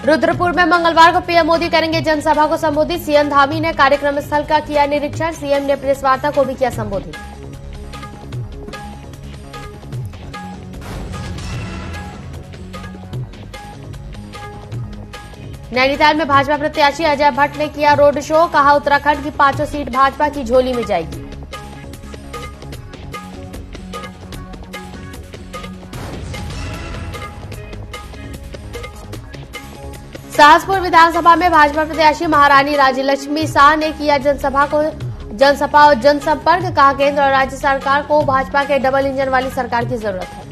रुद्रपुर में मंगलवार को पीएम मोदी करेंगे जनसभा को संबोधित। सीएम धामी ने कार्यक्रम स्थल का किया निरीक्षण। सीएम ने प्रेस वार्ता को भी किया संबोधित। नैनीताल में भाजपा प्रत्याशी अजय भट्ट ने किया रोड शो। कहा उत्तराखंड की 5 सीट भाजपा की झोली में जाएगी। सहसपुर विधानसभा में भाजपा प्रत्याशी महारानी राज्यलक्ष्मी शाह ने किया जनसभा और जनसंपर्क। कहा केंद्र और राज्य सरकार को भाजपा के डबल इंजन वाली सरकार की जरूरत है।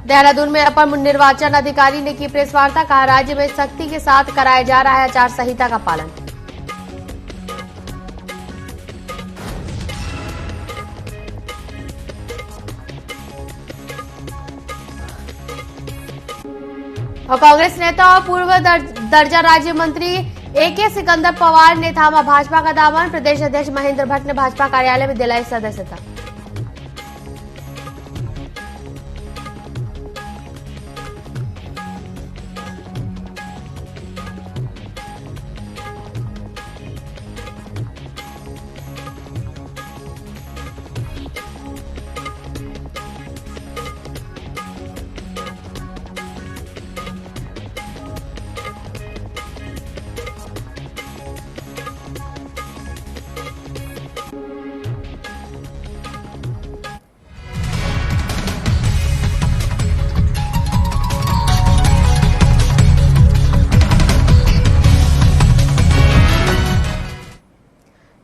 देहरादून में अपर निर्वाचन अधिकारी ने की प्रेस वार्ता। कहा राज्य में सख्ती के साथ कराया जा रहा है आचार संहिता का पालन। और कांग्रेस नेता और पूर्व दर्जा राज्य मंत्री एके सिकंदर पवार ने थामा भाजपा का दामन। प्रदेश अध्यक्ष महेंद्र भट्ट ने भाजपा कार्यालय में दिलाई सदस्यता।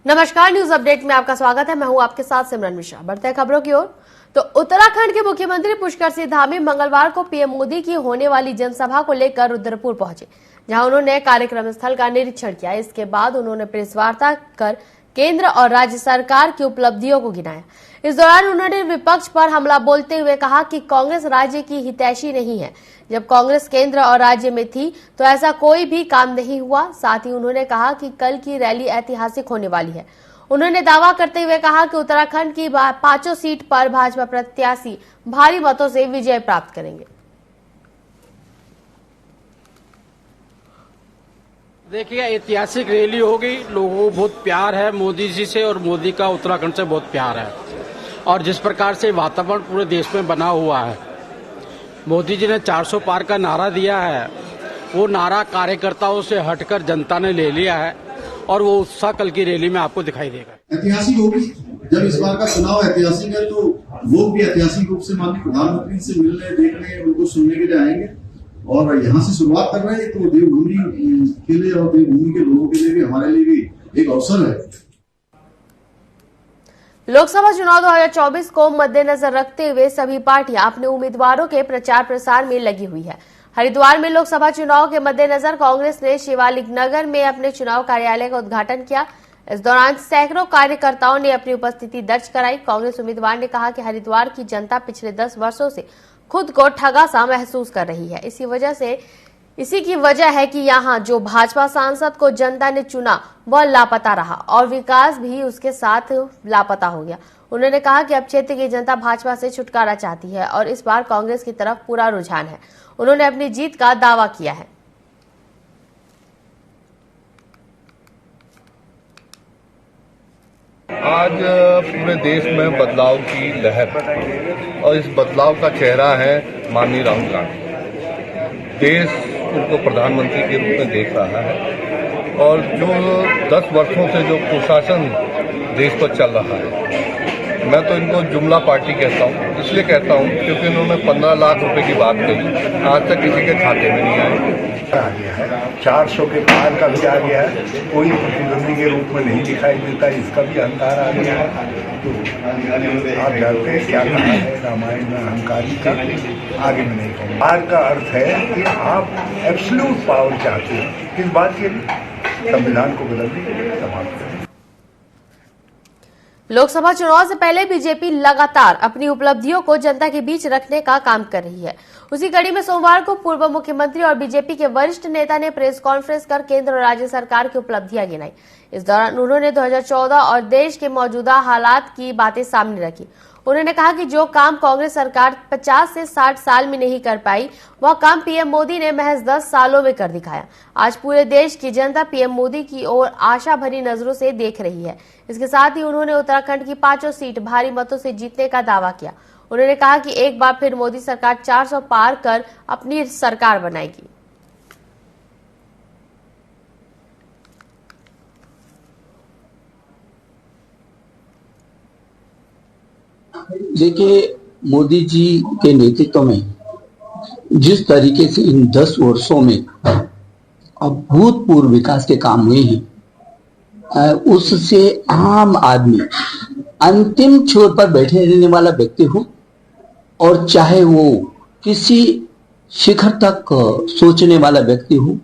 नमस्कार, न्यूज अपडेट में आपका स्वागत है। मैं हूं आपके साथ सिमरन मिश्रा। बढ़ते हैं खबरों की ओर। तो उत्तराखंड के मुख्यमंत्री पुष्कर सिंह धामी मंगलवार को पीएम मोदी की होने वाली जनसभा को लेकर रुद्रपुर पहुंचे, जहां उन्होंने कार्यक्रम स्थल का निरीक्षण किया। इसके बाद उन्होंने प्रेस वार्ता कर केंद्र और राज्य सरकार की उपलब्धियों को गिनाया। इस दौरान उन्होंने विपक्ष पर हमला बोलते हुए कहा कि कांग्रेस राज्य की हितैषी नहीं है। जब कांग्रेस केंद्र और राज्य में थी तो ऐसा कोई भी काम नहीं हुआ। साथ ही उन्होंने कहा कि कल की रैली ऐतिहासिक होने वाली है। उन्होंने दावा करते हुए कहा कि उत्तराखंड की 5 सीट पर भाजपा प्रत्याशी भारी मतों से विजय प्राप्त करेंगे। देखिए, ऐतिहासिक रैली होगी। लोगों को बहुत प्यार है मोदी जी से और मोदी का उत्तराखंड से बहुत प्यार है। और जिस प्रकार से वातावरण पूरे देश में बना हुआ है, मोदी जी ने 400 पार का नारा दिया है। वो नारा कार्यकर्ताओं से हटकर जनता ने ले लिया है और वो उत्साह कल की रैली में आपको दिखाई देगा। ऐतिहासिक होगी। जब इस बार का चुनाव ऐतिहासिक है तो लोग भी ऐतिहासिक रूप से माननीय प्रधानमंत्री से मिलने, देखने, उनको सुनने के लिए आएंगे और यहाँ से शुरुआत कर रहे हैं। तो देवभूमि के लिए और देवभूमि के लोगों के लिए भी, हमारे लिए भी एक अवसर है। लोकसभा चुनाव 2024 को मद्देनजर रखते हुए सभी पार्टियां अपने उम्मीदवारों के प्रचार प्रसार में लगी हुई है। हरिद्वार में लोकसभा चुनाव के मद्देनजर कांग्रेस ने शिवालिक नगर में अपने चुनाव कार्यालय का उद्घाटन किया। इस दौरान सैकड़ों कार्यकर्ताओं ने अपनी उपस्थिति दर्ज कराई। कांग्रेस उम्मीदवार ने कहा कि हरिद्वार की जनता पिछले 10 वर्षों से खुद को ठगा सा महसूस कर रही है। इसी की वजह है कि यहाँ जो भाजपा सांसद को जनता ने चुना वह लापता रहा और विकास भी उसके साथ लापता हो गया। उन्होंने कहा कि अब क्षेत्र की जनता भाजपा से छुटकारा चाहती है और इस बार कांग्रेस की तरफ पूरा रुझान है। उन्होंने अपनी जीत का दावा किया है। आज पूरे देश में बदलाव की लहर और इस बदलाव का चेहरा है माननीय राहुल गांधी। देश उनको प्रधानमंत्री के रूप में देख रहा है और जो 10 वर्षों से जो कुशासन देश पर चल रहा है, मैं तो इनको जुमला पार्टी कहता हूँ। इसलिए कहता हूँ क्योंकि इन्होंने 15 लाख रुपए की बात कही, आज तक किसी के खाते में नहीं आए। आ गया है 400 के पार का भी आ गया है। कोई प्रतिद्वंदी के रूप में नहीं दिखाई देता, इसका भी अहंकार आ गया है। तो आप जानते हैं क्या कहा है रामायण में अहंकारी का, आगे में नहीं कहूँगा। पार का अर्थ है कि आप एब्सोल्यूट पावर चाहते हैं। किस बात के लिए? संविधान को बदलने के लिए, समाप्त करने। लोकसभा चुनाव से पहले बीजेपी लगातार अपनी उपलब्धियों को जनता के बीच रखने का काम कर रही है। उसी कड़ी में सोमवार को पूर्व मुख्यमंत्री और बीजेपी के वरिष्ठ नेता ने प्रेस कॉन्फ्रेंस कर केंद्र और राज्य सरकार की उपलब्धियां गिनाई। इस दौरान उन्होंने 2014 और देश के मौजूदा हालात की बातें सामने रखी। उन्होंने कहा कि जो काम कांग्रेस सरकार 50 से 60 साल में नहीं कर पाई, वह काम पीएम मोदी ने महज 10 सालों में कर दिखाया। आज पूरे देश की जनता पीएम मोदी की ओर आशा भरी नजरों से देख रही है। इसके साथ ही उन्होंने उत्तराखंड की 5 सीट भारी मतों से जीतने का दावा किया। उन्होंने कहा कि एक बार फिर मोदी सरकार 400 पार कर अपनी सरकार बनाएगी। देखिए, मोदी जी के नेतृत्व में जिस तरीके से इन 10 वर्षों में अभूतपूर्व विकास के काम हुए हैं, उससे आम आदमी, अंतिम छोर पर बैठे रहने वाला व्यक्ति हो और चाहे वो किसी शिखर तक सोचने वाला व्यक्ति हो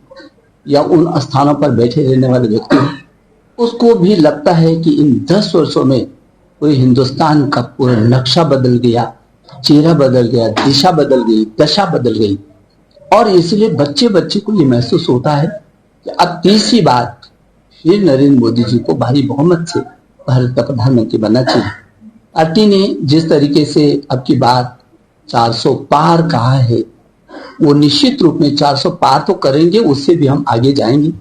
या उन स्थानों पर बैठे रहने वाला व्यक्ति हो, उसको भी लगता है कि इन 10 वर्षों में कोई हिंदुस्तान का पूरा नक्शा बदल गया, चेहरा बदल गया, दिशा बदल गई, दशा बदल गई। और इसलिए बच्चे बच्चे को ये महसूस होता है कि अब तीसरी बार फिर नरेंद्र मोदी जी को भारी बहुमत से भारत का प्रधानमंत्री बनना चाहिए। पार्टी ने जिस तरीके से अब की बात 400 पार कहा है, वो निश्चित रूप में 400 पार तो करेंगे, उससे भी हम आगे जाएंगे।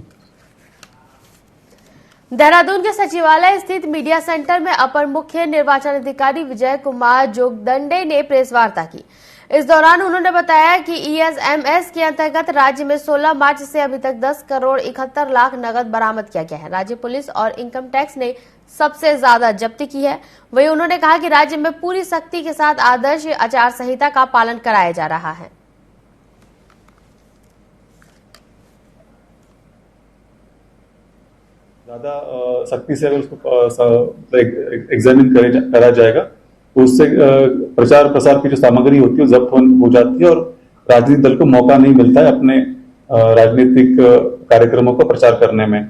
देहरादून के सचिवालय स्थित मीडिया सेंटर में अपर मुख्य निर्वाचन अधिकारी विजय कुमार जोगदंडे ने प्रेस वार्ता की। इस दौरान उन्होंने बताया कि ESMS के अंतर्गत राज्य में 16 मार्च से अभी तक 10 करोड़ 71 लाख नगद बरामद किया गया है। राज्य पुलिस और इनकम टैक्स ने सबसे ज्यादा जब्ती की है। वहीं उन्होंने कहा कि राज्य में पूरी सख्ती के साथ आदर्श आचार संहिता का पालन कराया जा रहा है। ज्यादा सख्ती से अगर उसको एग्जामिन करा जाएगा तो उससे प्रचार प्रसार की जो सामग्री होती है जब्त हो जाती है और राजनीतिक दल को मौका नहीं मिलता है अपने राजनीतिक कार्यक्रमों को प्रचार करने में।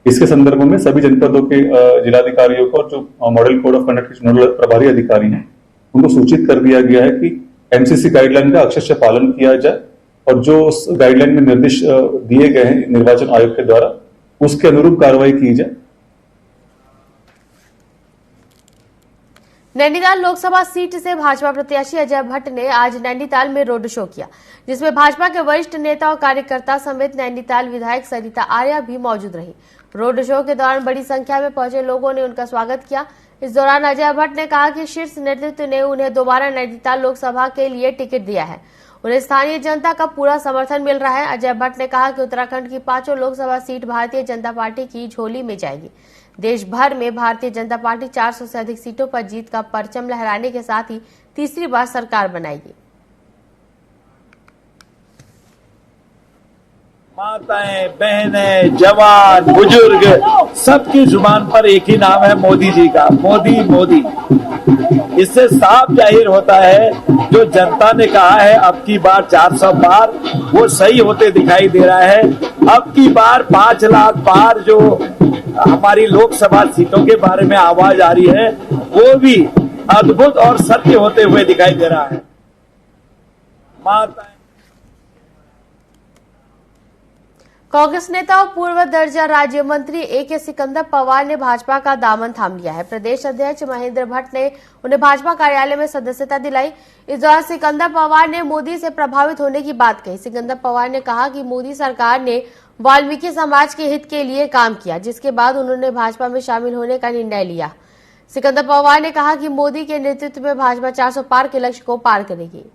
इसके संदर्भ में सभी जनपदों के जिलाधिकारियों को, जो मॉडल कोड ऑफ कंडक्ट के नोडल प्रभारी अधिकारी हैं, उनको सूचित कर दिया गया है कि MCC गाइडलाइन का अक्षरशः पालन किया जाए और जो उस गाइडलाइन में निर्देश दिए गए हैं निर्वाचन आयोग के द्वारा, उसके अनुरूप कार्रवाई की जाए। नैनीताल लोकसभा सीट से भाजपा प्रत्याशी अजय भट्ट ने आज नैनीताल में रोड शो किया, जिसमें भाजपा के वरिष्ठ नेता और कार्यकर्ता समेत नैनीताल विधायक सरिता आर्या भी मौजूद रही। रोड शो के दौरान बड़ी संख्या में पहुंचे लोगों ने उनका स्वागत किया। इस दौरान अजय भट्ट ने कहा कि शीर्ष नेतृत्व ने उन्हें दोबारा नैनीताल लोकसभा के लिए टिकट दिया है। उन्हें स्थानीय जनता का पूरा समर्थन मिल रहा है। अजय भट्ट ने कहा कि उत्तराखंड की 5 लोकसभा सीट भारतीय जनता पार्टी की झोली में जाएगी। देश भर में भारतीय जनता पार्टी 400 से अधिक सीटों पर जीत का परचम लहराने के साथ ही तीसरी बार सरकार बनाएगी। माताएं, बहनें, जवान, बुजुर्ग, सबकी जुबान पर एक ही नाम है मोदी जी का, मोदी मोदी। इससे साफ जाहिर होता है जो जनता ने कहा है अब की बार 400 पार, वो सही होते दिखाई दे रहा है। अब की बार 5 लाख पार जो हमारी लोकसभा सीटों के बारे में आवाज आ रही है, वो भी अद्भुत और सत्य होते हुए दिखाई दे रहा है। माताएं कांग्रेस नेता और पूर्व दर्जा राज्य मंत्री AK सिकंदर पवार ने भाजपा का दामन थाम लिया है। प्रदेश अध्यक्ष महेंद्र भट्ट ने उन्हें भाजपा कार्यालय में सदस्यता दिलाई। इस दौरान सिकंदर पवार ने मोदी से प्रभावित होने की बात कही। सिकंदर पवार ने कहा कि मोदी सरकार ने वाल्मीकि समाज के हित के लिए काम किया, जिसके बाद उन्होंने भाजपा में शामिल होने का निर्णय लिया। सिकंदर पवार ने कहा कि मोदी के नेतृत्व में भाजपा 400 पार के लक्ष्य को पार करेगी।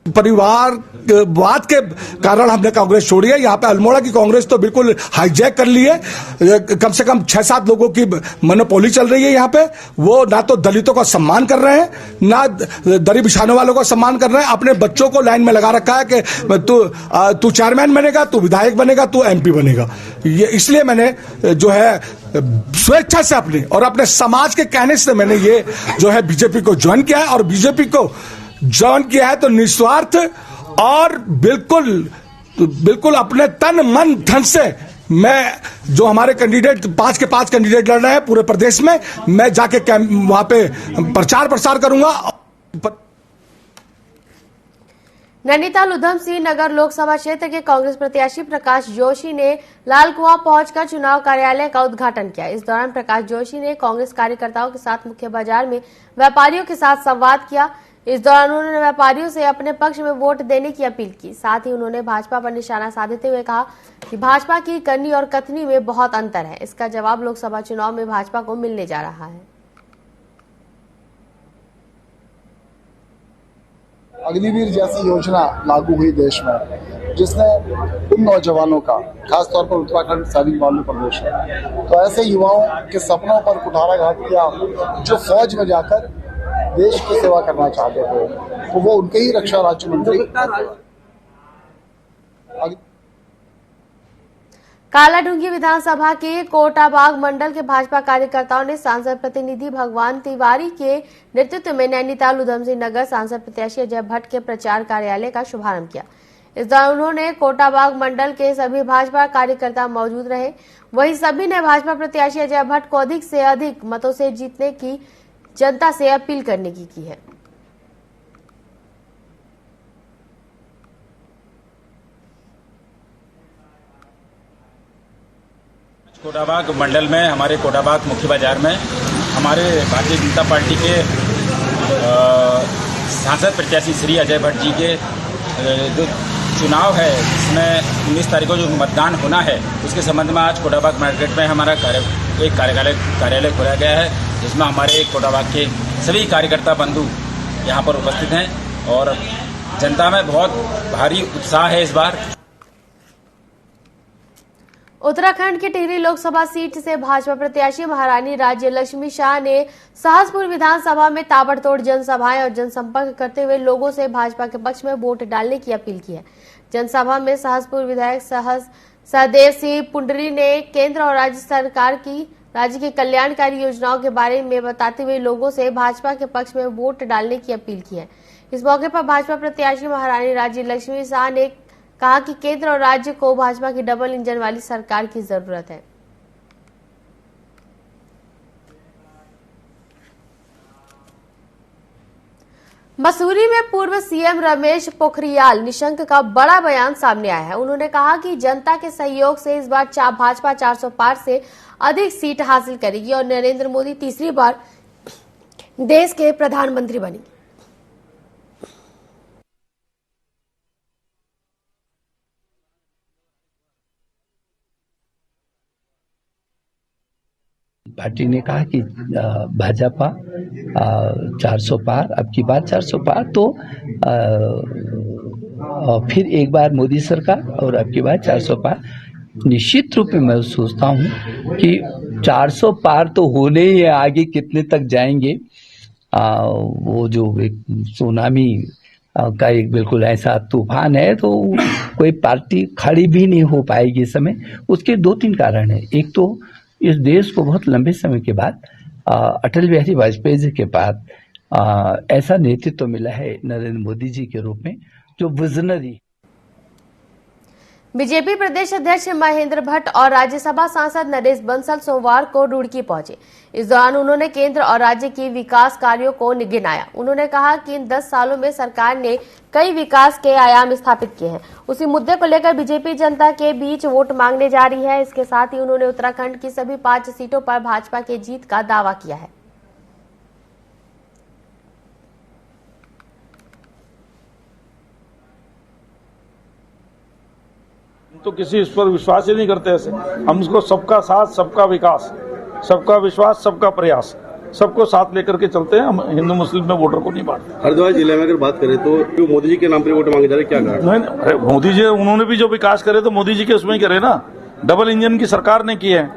परिवारवाद के कारण हमने कांग्रेस छोड़ी है। यहाँ पे अल्मोड़ा की कांग्रेस तो बिल्कुल हाईजैक कर ली है। कम से कम 6-7 लोगों की मोनोपोली चल रही है यहाँ पे। वो ना तो दलितों का सम्मान कर रहे हैं, ना दरी बिछाने वालों का सम्मान कर रहे हैं। अपने बच्चों को लाइन में लगा रखा है कि तू चेयरमैन बनेगा, तू विधायक बनेगा, तू MP बनेगा। ये इसलिए मैंने जो है स्वेच्छा से अपनी और अपने समाज के कहने से मैंने ये जो है बीजेपी को ज्वाइन किया है। और बीजेपी को ज्वाइन किया है तो निस्वार्थ और बिल्कुल अपने तन मन धन से मैं जो हमारे कैंडिडेट 5 के 5 कैंडिडेट लड़ रहे हैं पूरे प्रदेश में, मैं जाके वहां पे प्रचार प्रसार करूंगा। नैनीताल उधम सिंह नगर लोकसभा क्षेत्र के कांग्रेस प्रत्याशी प्रकाश जोशी ने लाल कुआं पहुंचकर चुनाव कार्यालय का उद्घाटन किया। इस दौरान प्रकाश जोशी ने कांग्रेस कार्यकर्ताओं के साथ मुख्य बाजार में व्यापारियों के साथ संवाद किया। इस दौरान उन्होंने व्यापारियों से अपने पक्ष में वोट देने की अपील की। साथ ही उन्होंने भाजपा पर निशाना साधते हुए कहा कि भाजपा की करनी और कथनी में बहुत अंतर है। इसका जवाब लोकसभा चुनाव में भाजपा को मिलने जा रहा है। अग्निवीर जैसी योजना लागू हुई देश में, जिसने उन नौजवानों का, खासतौर पर उत्तराखंड सैनिक बालू प्रदेश है, तो ऐसे युवाओं के सपनों पर कुठाराघात किया जो फौज में जाकर देश की सेवा करना चाहते थे, तो वो उनके ही रक्षा राज्य मंत्री कालाढूंगी विधानसभा के कोटाबाग मंडल के भाजपा कार्यकर्ताओं ने सांसद प्रतिनिधि भगवान तिवारी के नेतृत्व में नैनीताल उधम सिंह नगर सांसद प्रत्याशी अजय भट्ट के प्रचार कार्यालय का शुभारंभ किया। इस दौरान उन्होंने कोटाबाग मंडल के सभी भाजपा कार्यकर्ता मौजूद रहे। वहीं सभी ने भाजपा प्रत्याशी अजय भट्ट को अधिक से अधिक मतों से जीतने की जनता से अपील करने की है। कोटाबाग मंडल में, हमारे कोटाबाग मुख्य बाजार में हमारे भारतीय जनता पार्टी के सांसद प्रत्याशी श्री अजय भट्ट जी के जो चुनाव है, जिसमें 19 तारीख को जो मतदान होना है, उसके संबंध में आज कोटाबाग मार्केट में हमारा एक कार्यालय खोला गया है, जिसमें हमारे कोटाबाग के सभी कार्यकर्ता बंधु यहाँ पर उपस्थित हैं और जनता में बहुत भारी उत्साह है। इस बार उत्तराखंड की टिहरी लोकसभा सीट से भाजपा प्रत्याशी महारानी राज्य लक्ष्मी शाह ने सहसपुर विधानसभा में ताबड़तोड़ जनसभाएं और जनसंपर्क करते हुए लोगों से भाजपा के पक्ष में वोट डालने की अपील की है। जनसभा में सहसपुर विधायक सहदेव सिंह पुंडरी ने केंद्र और राज्य सरकार की राज्य की कल्याणकारी योजनाओं के बारे में बताते हुए लोगों से भाजपा के पक्ष में वोट डालने की अपील की है। इस मौके पर भाजपा प्रत्याशी महारानी राज्य लक्ष्मी शाह ने कहा कि केंद्र और राज्य को भाजपा की डबल इंजन वाली सरकार की जरूरत है। मसूरी में पूर्व सीएम रमेश पोखरियाल निशंक का बड़ा बयान सामने आया है। उन्होंने कहा कि जनता के सहयोग से इस बार भाजपा 400 पार से अधिक सीट हासिल करेगी और नरेंद्र मोदी तीसरी बार देश के प्रधानमंत्री बनेंगे। पार्टी ने कहा कि भाजपा 400 पार, अब की बार 400 पार, तो फिर एक बार मोदी सरकार और अब की बार 400 पार। निश्चित रूप में मैं सोचता हूं कि 400 पार तो होने ही है, आगे कितने तक जाएंगे वो जो एक सुनामी का एक बिल्कुल ऐसा तूफान है, तो कोई पार्टी खड़ी भी नहीं हो पाएगी इस समय। उसके 2-3 कारण है। एक तो इस देश को बहुत लंबे समय के बाद अटल बिहारी वाजपेयी जी के बाद ऐसा नेतृत्व मिला है नरेंद्र मोदी जी के रूप में, जो विजनरी। बीजेपी प्रदेश अध्यक्ष महेंद्र भट्ट और राज्यसभा सांसद नरेश बंसल सोमवार को रुड़की पहुंचे। इस दौरान उन्होंने केंद्र और राज्य की विकास कार्यों को गिनाया। उन्होंने कहा कि इन 10 सालों में सरकार ने कई विकास के आयाम स्थापित किए हैं। उसी मुद्दे को लेकर बीजेपी जनता के बीच वोट मांगने जा रही है। इसके साथ ही उन्होंने उत्तराखंड की सभी 5 सीटों पर भाजपा की जीत का दावा किया है। तो किसी इस पर विश्वास ही नहीं करते ऐसे। हम उसको सबका साथ, सबका विकास, सबका विश्वास, सबका प्रयास, सबको साथ लेकर के चलते हैं। हम हिंदू मुस्लिम में वोटर को नहीं बांटते। हरिद्वार जिले में अगर बात करें तो क्यों मोदी जी के नाम पर वोट मांगे जा रहे, क्या कारण? नहीं, मोदी जी उन्होंने भी जो विकास करे तो मोदी जी के उसमें ही करे ना। डबल इंजन की सरकार ने की है,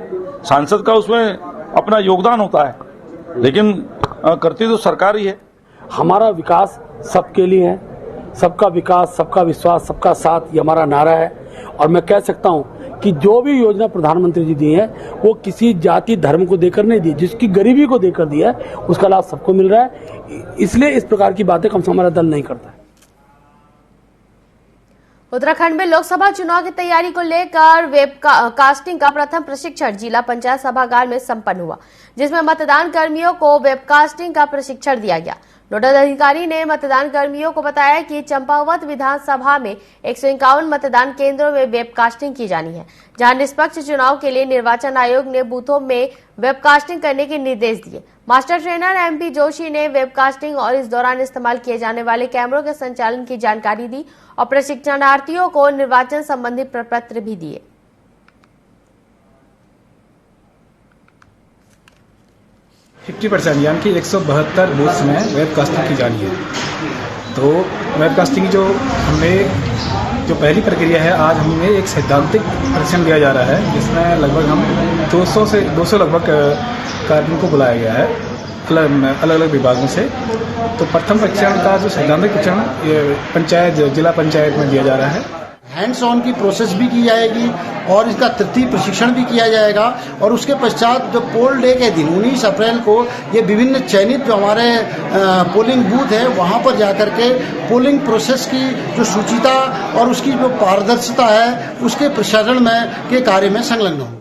सांसद का उसमें अपना योगदान होता है, लेकिन करती तो सरकार ही है। हमारा विकास सबके लिए है, सबका विकास, सबका विश्वास, सबका साथ, ये हमारा नारा है। और मैं कह सकता हूं कि जो भी योजना प्रधानमंत्री जी दी है वो किसी जाति धर्म को देकर नहीं दी, जिसकी गरीबी को देकर दिया है उसका लाभ सबको मिल रहा है। इसलिए इस प्रकार की बातें कम से हमारा दल नहीं करता है। उत्तराखंड में लोकसभा चुनाव की तैयारी को लेकर वेबकास्टिंग का प्रथम प्रशिक्षण जिला पंचायत सभागार में संपन्न हुआ, जिसमें मतदान कर्मियों को वेबकास्टिंग का प्रशिक्षण दिया गया। नोडल अधिकारी ने मतदान कर्मियों को बताया कि चंपावत विधानसभा में 151 मतदान केंद्रों में वेबकास्टिंग की जानी है, जहां निष्पक्ष चुनाव के लिए निर्वाचन आयोग ने बूथों में वेबकास्टिंग करने के निर्देश दिए। मास्टर ट्रेनर MP जोशी ने वेबकास्टिंग और इस दौरान इस्तेमाल किए जाने वाले कैमरों के संचालन की जानकारी दी और प्रशिक्षणार्थियों को निर्वाचन संबंधी प्रपत्र भी दिए। यानी कि 172 बूथ्स में वेबकास्टिंग की जानी है। तो वेबकास्टिंग जो पहली प्रक्रिया है, आज हमें एक सैद्धांतिक परीक्षण दिया जा रहा है, जिसमें लगभग हम 200 लगभग कार्मिकों को बुलाया गया है अलग अलग विभागों से। तो प्रथम परीक्षण का जो सैद्धांतिक परीक्षण जिला पंचायत में दिया जा रहा है। हैंड्स ऑन की प्रोसेस भी की जाएगी और इसका तृतीय प्रशिक्षण भी किया जाएगा और उसके पश्चात जो पोल डे के दिन 19 अप्रैल को ये विभिन्न चयनित जो हमारे पोलिंग बूथ है वहां पर जाकर के पोलिंग प्रोसेस की जो शुचिता और उसकी जो पारदर्शिता है उसके प्रसारण में के कार्य में संलग्न होंगे।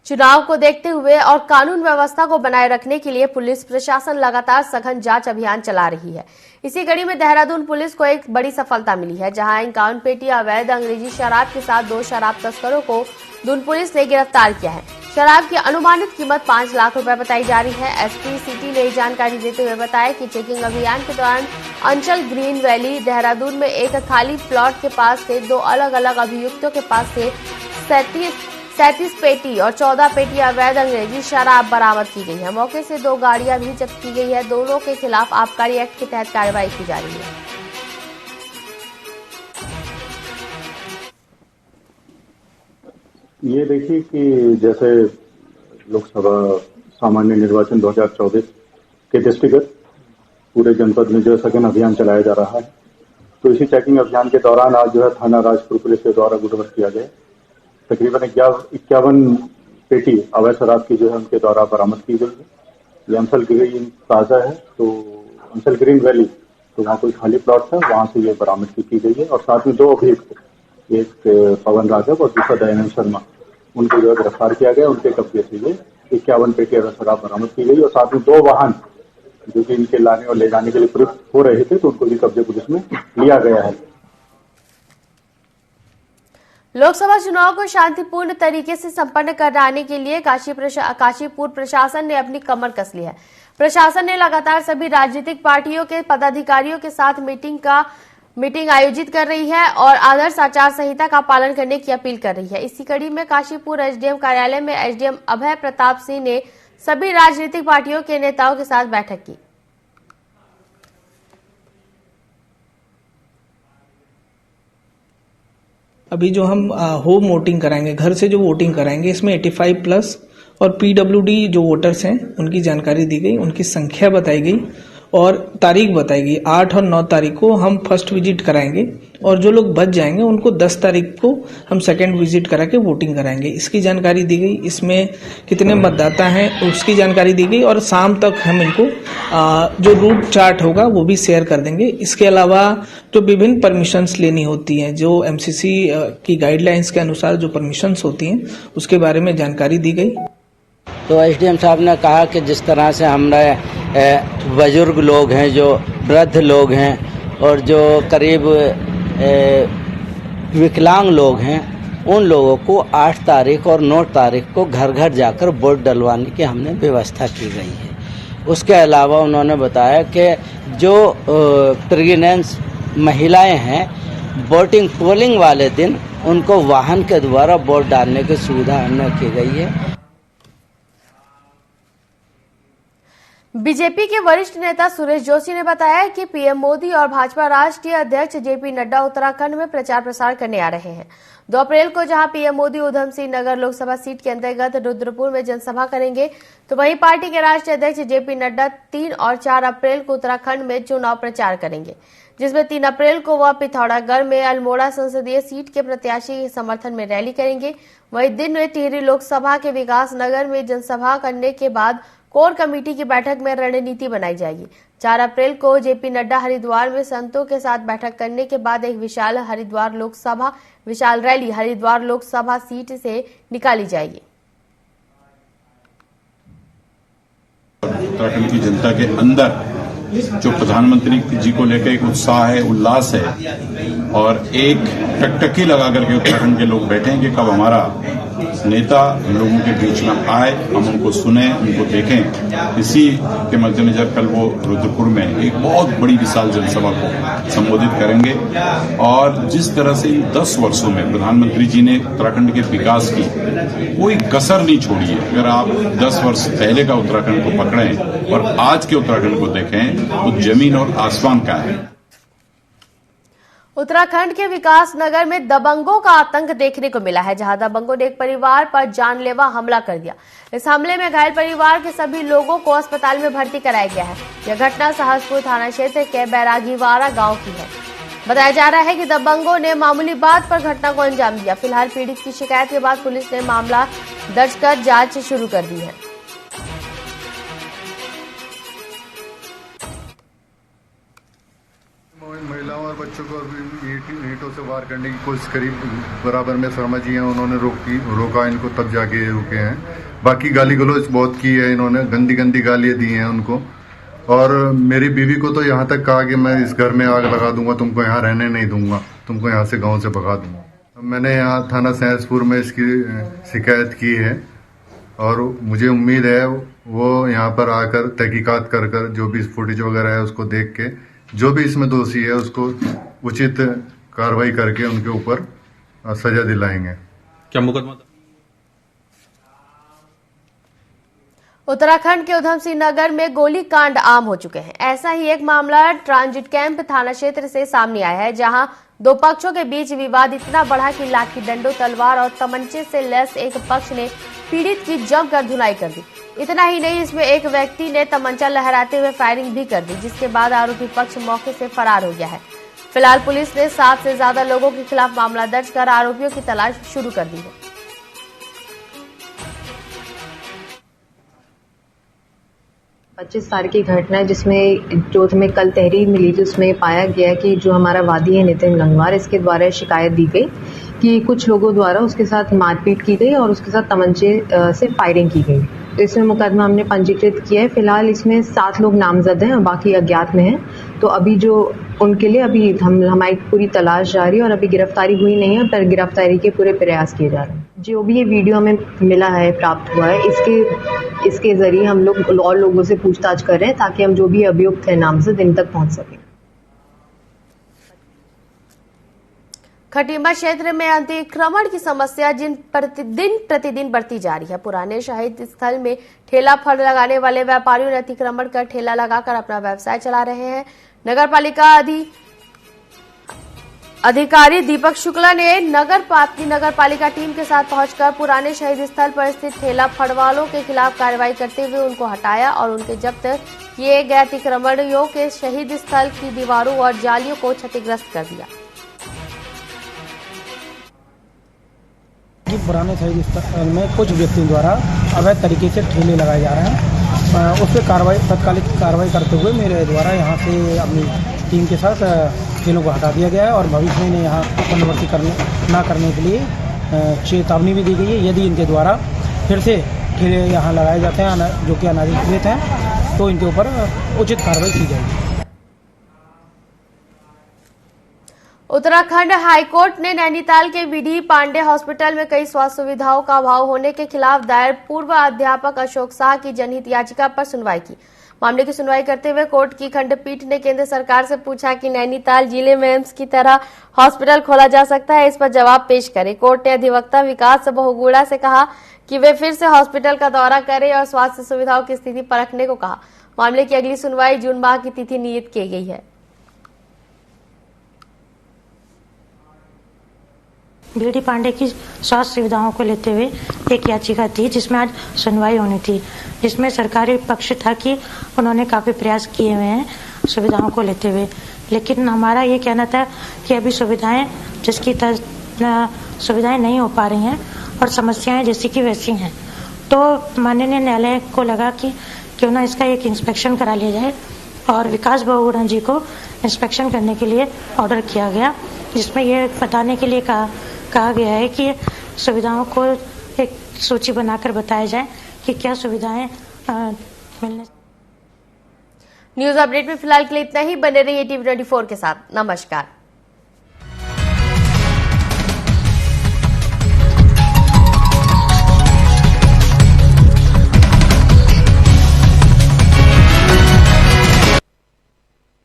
चुनाव को देखते हुए और कानून व्यवस्था को बनाए रखने के लिए पुलिस प्रशासन लगातार सघन जांच अभियान चला रही है। इसी कड़ी में देहरादून पुलिस को एक बड़ी सफलता मिली है, जहां 51 पेटी अवैध अंग्रेजी शराब के साथ 2 शराब तस्करों को दून पुलिस ने गिरफ्तार किया है। शराब की अनुमानित कीमत 5 लाख रुपए बताई जा रही है। SP सिटी ने जानकारी देते हुए बताया कि चेकिंग अभियान के दौरान अंचल ग्रीन वैली देहरादून में एक खाली प्लॉट के पास से 2 अलग अलग अभियुक्तों के पास से 37 पेटी और 14 पेटी अवैध अंग्रेजी शराब बरामद की गई है। मौके से 2 गाड़ियां भी जब्त की गई है। दोनों के खिलाफ आबकारी एक्ट के तहत कार्रवाई की जा रही है। ये देखिए कि जैसे लोकसभा सामान्य निर्वाचन 2024 के दृष्टिगत पूरे जनपद में जो सघन अभियान चलाया जा रहा है, तो इसी चेकिंग अभियान के दौरान आज जो है थाना राजपुर पुलिस के द्वारा गुटबंद किया गया। तकरीबन 51 पेटी अवैध शराब की जो है उनके द्वारा बरामद की गई है। ये अंचल ग्रीन ताजा है, तो अंचल ग्रीन वैली, तो वहाँ कोई खाली प्लॉट था, वहाँ से ये बरामद की गई है। और साथ में 2 अभियुक्त, एक पवन राघव और दूसरा दयानंद शर्मा, उनको जो है गिरफ्तार किया गया। उनके कब्जे से ये 51 पेटी अवैध शराब बरामद की गई और साथ में 2 वाहन जो कि इनके लाने और ले जाने के लिए प्रयुक्त हो रहे थे, तो उनको भी कब्जे पुलिस में लिया गया है। लोकसभा चुनाव को शांतिपूर्ण तरीके से संपन्न कराने के लिए काशीपुर प्रशासन ने अपनी कमर कस ली है। प्रशासन ने लगातार सभी राजनीतिक पार्टियों के पदाधिकारियों के साथ मीटिंग आयोजित कर रही है और आदर्श आचार संहिता का पालन करने की अपील कर रही है। इसी कड़ी में काशीपुर SDM कार्यालय में SDM अभय प्रताप सिंह ने सभी राजनीतिक पार्टियों के नेताओं के साथ बैठक की। अभी जो हम होम वोटिंग कराएंगे, घर से जो वोटिंग कराएंगे, इसमें 85+ और PWD जो वोटर्स हैं उनकी जानकारी दी गई, उनकी संख्या बताई गई और तारीख बताई गई। 8 और 9 तारीख को हम फर्स्ट विजिट कराएंगे और जो लोग बच जाएंगे उनको 10 तारीख को हम सेकंड विजिट करा के वोटिंग कराएंगे, इसकी जानकारी दी गई। इसमें कितने मतदाता हैं उसकी जानकारी दी गई और शाम तक हम इनको जो रूट चार्ट होगा वो भी शेयर कर देंगे। इसके अलावा जो विभिन्न परमिशंस लेनी होती हैं, जो MCC की गाइडलाइंस के अनुसार जो परमिशंस होती हैं, उसके बारे में जानकारी दी गई। तो SDM साहब ने कहा कि जिस तरह से हमारे बुजुर्ग लोग हैं, जो वृद्ध लोग हैं और जो करीब विकलांग लोग हैं, उन लोगों को 8 तारीख और 9 तारीख को घर घर जाकर वोट डलवाने की हमने व्यवस्था की गई है। उसके अलावा उन्होंने बताया कि जो प्रेग्नेंट महिलाएं हैं, वोटिंग पोलिंग वाले दिन उनको वाहन के द्वारा वोट डालने की सुविधा हमने की गई है। बीजेपी के वरिष्ठ नेता सुरेश जोशी ने बताया कि PM मोदी और भाजपा राष्ट्रीय अध्यक्ष JP नड्डा उत्तराखंड में प्रचार प्रसार करने आ रहे हैं। 2 अप्रैल को जहां PM मोदी उधम सिंह नगर लोकसभा सीट के अंतर्गत रुद्रपुर में जनसभा करेंगे, तो वहीं पार्टी के राष्ट्रीय अध्यक्ष JP नड्डा 3 और 4 अप्रैल को उत्तराखंड में चुनाव प्रचार करेंगे, जिसमें 3 अप्रैल को वह पिथौरागढ़ में अल्मोड़ा संसदीय सीट के प्रत्याशी के समर्थन में रैली करेंगे। वहीं दिन में टिहरी लोकसभा के विकास नगर में जनसभा करने के बाद कोर कमेटी की बैठक में रणनीति बनाई जाएगी। 4 अप्रैल को JP नड्डा हरिद्वार में संतों के साथ बैठक करने के बाद एक विशाल रैली हरिद्वार लोकसभा सीट से निकाली जाएगी। उत्तराखंड की जनता के अंदर जो प्रधानमंत्री जी को लेकर एक उत्साह है, उल्लास है और एक टकटकी लगा करके उत्तराखंड के लोग बैठे हैं कि कब हमारा नेता लोगों के बीच में आए, हम उनको सुने, उनको देखें। इसी के मद्देनजर कल वो रुद्रपुर में एक बहुत बड़ी विशाल जनसभा को संबोधित करेंगे और जिस तरह से इन 10 वर्षों में प्रधानमंत्री जी ने उत्तराखंड के विकास की कोई कसर नहीं छोड़ी है। अगर आप 10 वर्ष पहले का उत्तराखंड को पकड़ें और आज के उत्तराखंड को देखें तो जमीन और आसमान का है। उत्तराखंड के विकास नगर में दबंगों का आतंक देखने को मिला है, जहां दबंगों ने एक परिवार पर जानलेवा हमला कर दिया। इस हमले में घायल परिवार के सभी लोगों को अस्पताल में भर्ती कराया गया है। यह घटना सहसपुर थाना क्षेत्र के बैरागीवाड़ा गांव की है। बताया जा रहा है कि दबंगों ने मामूली बात पर घटना को अंजाम दिया। फिलहाल पीड़ित की शिकायत के बाद पुलिस ने मामला दर्ज कर जांच शुरू कर दी है। महिलाओं और बच्चों को ईंटों से वार करने की कोशिश करी, बराबर में शर्मा जी हैं उन्होंने रोका इनको, तब जाके रुके हैं। बाकी गाली गलौज बहुत की है इन्होंने, गंदी गंदी गालियां दी हैं उनको। और मेरी बीवी को तो यहाँ तक कहा कि मैं इस घर में आग लगा दूंगा, तुमको यहाँ रहने नहीं दूंगा, तुमको यहाँ से गाँव से भगा दूंगा। मैंने यहाँ थाना सहसपुर में इसकी शिकायत की है और मुझे उम्मीद है वो यहाँ पर आकर तहकीकात कर कर जो भी फुटेज वगैरह है उसको देख के जो भी इसमें दोषी है उसको उचित कार्रवाई करके उनके ऊपर सजा दिलाएंगे। क्या मुकदमा? उत्तराखंड के उधम सिंह नगर में गोलीकांड आम हो चुके हैं। ऐसा ही एक मामला ट्रांजिट कैंप थाना क्षेत्र से सामने आया है, जहां दो पक्षों के बीच विवाद इतना बढ़ा कि लाठी, डंडों, तलवार और तमंचे से लैस एक पक्ष ने पीड़ित की जमकर धुनाई कर दी। इतना ही नहीं, इसमें एक व्यक्ति ने तमंचा लहराते हुए फायरिंग भी कर दी, जिसके बाद आरोपी पक्ष मौके से फरार हो गया है। फिलहाल पुलिस ने 7 से ज्यादा लोगों के खिलाफ मामला दर्ज कर आरोपियों की तलाश शुरू कर दी है। 25 तारीख की घटना है जिसमें जो हमें कल तहरीर मिली थी उसमें पाया गया कि जो हमारा वादी है नितिन गंगवार, इसके द्वारा शिकायत दी गई कि कुछ लोगों द्वारा उसके साथ मारपीट की गई और उसके साथ तमंचे से फायरिंग की गई। तो इसमें मुकदमा हमने पंजीकृत किया है। फिलहाल इसमें 7 लोग नामजद हैं और बाकी अज्ञात में हैं। तो अभी जो उनके लिए अभी हमारी पूरी तलाश जारी है और अभी गिरफ्तारी हुई नहीं है, पर गिरफ्तारी के पूरे प्रयास किए जा रहे हैं। जो भी ये वीडियो हमें मिला है, प्राप्त हुआ है, इसके जरिए हम लोग और लोगों से पूछताछ कर रहे हैं ताकि हम जो भी अभियुक्त है नामजद इन तक पहुंच सकें। खटीमा क्षेत्र में अतिक्रमण की समस्या प्रतिदिन बढ़ती जा रही है। पुराने शहीद स्थल में ठेला फल लगाने वाले व्यापारियों ने अतिक्रमण कर ठेला लगाकर अपना व्यवसाय चला रहे हैं। नगर पालिका अधिकारी दीपक शुक्ला ने नगर पालिका टीम के साथ पहुंचकर पुराने शहीद स्थल पर स्थित ठेला फड़वालों के खिलाफ कार्रवाई करते हुए उनको हटाया और उनके जब्त किए गए अतिक्रमणियों के शहीद स्थल की दीवारों और जालियों को क्षतिग्रस्त कर दिया। पुराने शहीद स्थल में कुछ व्यक्तियों द्वारा अवैध तरीके से ठेले लगाए जा रहे हैं, उस पर तत्कालिक कार्रवाई करते हुए मेरे द्वारा यहाँ से अपनी टीम के साथ ठेलों को हटा दिया गया है और भविष्य में यहाँ पुनर्वृत्ति ना करने के लिए चेतावनी भी दी गई है। यदि इनके द्वारा फिर से ठेले यहाँ लगाए जाते हैं जो कि अनाधिकृत हैं तो इनके ऊपर उचित कार्रवाई की जाएगी। उत्तराखंड हाईकोर्ट ने नैनीताल के बीडी पांडे हॉस्पिटल में कई स्वास्थ्य सुविधाओं का अभाव होने के खिलाफ दायर पूर्व अध्यापक अशोक शाह की जनहित याचिका पर सुनवाई की। मामले की सुनवाई करते हुए कोर्ट की खंडपीठ ने केंद्र सरकार से पूछा कि नैनीताल जिले में एम्स की तरह हॉस्पिटल खोला जा सकता है, इस पर जवाब पेश करे। कोर्ट ने अधिवक्ता विकास बहुगुणा से कहा कि वे फिर से हॉस्पिटल का दौरा करें और स्वास्थ्य सुविधाओं की स्थिति परखने को कहा। मामले की अगली सुनवाई जून माह की तिथि नियत की गई है। बीडी पांडे की स्वास्थ्य सुविधाओं को लेते हुए एक याचिका थी जिसमें आज सुनवाई होनी थी, जिसमें सरकारी पक्ष था कि उन्होंने काफी प्रयास किए हुए हैं सुविधाओं को लेते हुए, लेकिन हमारा ये कहना था कि अभी सुविधाएं सुविधाएं नहीं हो पा रही हैं और समस्याएं जैसी की वैसी हैं। तो माननीय न्यायालय को लगा कि क्यों ना इसका एक इंस्पेक्शन करा लिया जाए और विकास बहुगुणा जी को इंस्पेक्शन करने के लिए ऑर्डर किया गया, जिसमें ये बताने के लिए कहा गया है कि सुविधाओं को एक सूची बनाकर बताया जाए कि क्या सुविधाएं मिलने। न्यूज अपडेट में फिलहाल के लिए इतना ही। बने रहिए टीवी 24 के साथ। नमस्कार।